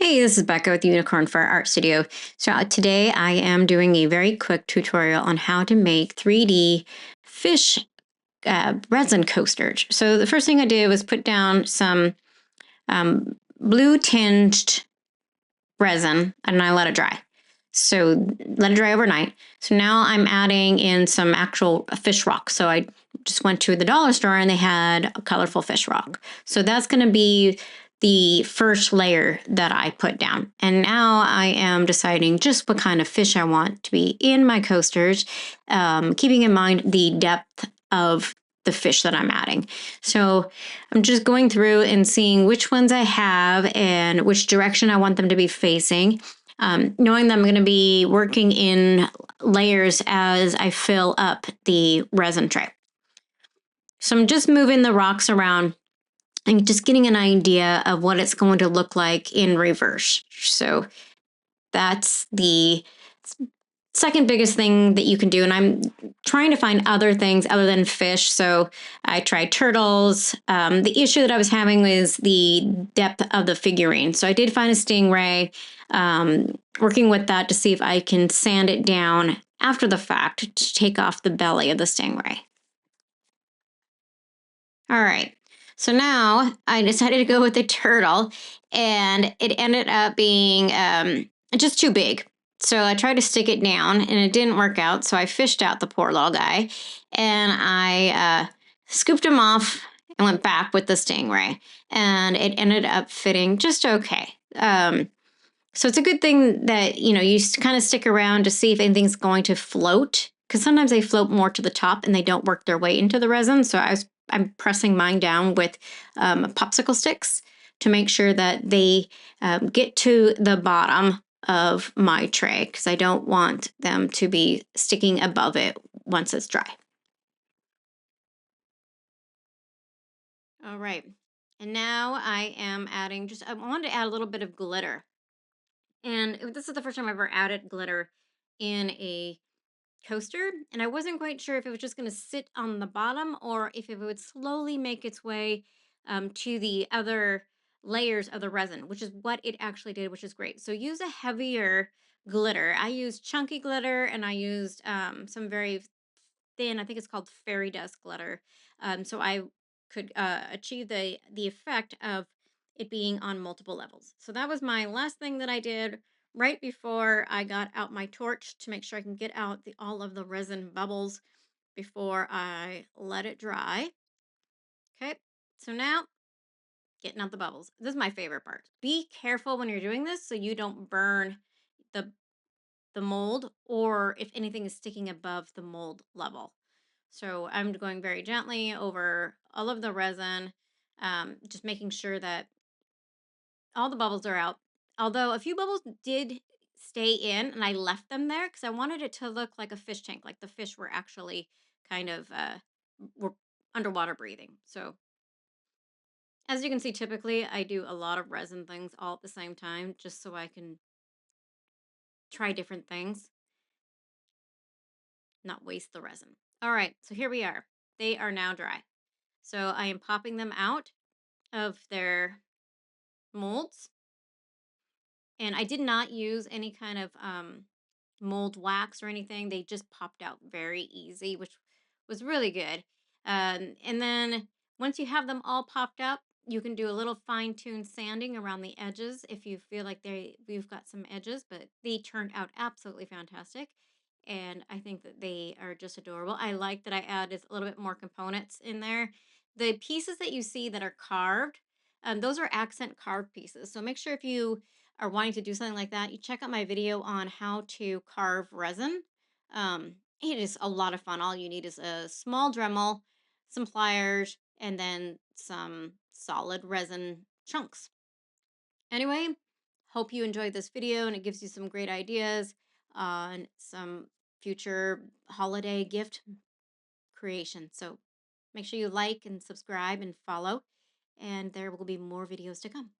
Hey, this is Becca with Unicorn Fur Art Studio. So today I am doing a very quick tutorial on how to make 3D fish resin coasters. So the first thing I did was put down some blue tinged resin and I let it dry. So let it dry overnight. So now I'm adding in some actual fish rock. So I just went to the dollar store and they had a colorful fish rock. So that's going to be the first layer that I put down. And now I am deciding just what kind of fish I want to be in my coasters, keeping in mind the depth of the fish that I'm adding. So I'm just going through and seeing which ones I have and which direction I want them to be facing. Knowing that I'm going to be working in layers as I fill up the resin tray. So I'm just moving the rocks around and just getting an idea of what it's going to look like in reverse. So that's the second biggest thing that you can do. And I'm trying to find other things other than fish. So I tried turtles. The issue that I was having was the depth of the figurine. So I did find a stingray, working with that to see if I can sand it down after the fact to take off the belly of the stingray. All right. So now I decided to go with the turtle, and it ended up being just too big. So I tried to stick it down, and it didn't work out. So I fished out the poor little guy, and I scooped him off and went back with the stingray, and it ended up fitting just okay. So it's a good thing that you kind of stick around to see if anything's going to float, because sometimes they float more to the top and they don't work their way into the resin. So I'm pressing mine down with popsicle sticks to make sure that they get to the bottom of my tray, because I don't want them to be sticking above it once it's dry. All right. And now I am adding I wanted to add a little bit of glitter. And this is the first time I've ever added glitter in a coaster. And I wasn't quite sure if it was just going to sit on the bottom or if it would slowly make its way to the other layers of the resin, which is what it actually did, which is great. So use a heavier glitter. I used chunky glitter and I used some very thin, I think it's called fairy dust glitter. So I could achieve the effect of it being on multiple levels. So that was my last thing that I did right before I got out my torch to make sure I can get out all of the resin bubbles before I let it dry. Okay, so now getting out the bubbles. This is my favorite part. Be careful when you're doing this so you don't burn the the mold, or if anything is sticking above the mold level. So I'm going very gently over all of the resin, just making sure that all the bubbles are out. Although a few bubbles did stay in, and I left them there because I wanted it to look like a fish tank, like the fish were actually kind of were underwater breathing. So as you can see, typically I do a lot of resin things all at the same time, just so I can try different things, not waste the resin. All right, so here we are. They are now dry. So I am popping them out of their molds. And I did not use any kind of mold wax or anything. They just popped out very easy, which was really good. And then once you have them all popped up, you can do a little fine-tuned sanding around the edges if you feel like we've got some edges, but they turned out absolutely fantastic. And I think that they are just adorable. I like that I added a little bit more components in there. The pieces that you see that are carved, those are accent carved pieces. So make sure if you are wanting to do something like that, you check out my video on how to carve resin. It is a lot of fun. All you need is a small Dremel, some pliers, and then some solid resin chunks. Anyway, hope you enjoyed this video and it gives you some great ideas on some future holiday gift creation. So make sure you like and subscribe and follow, and there will be more videos to come.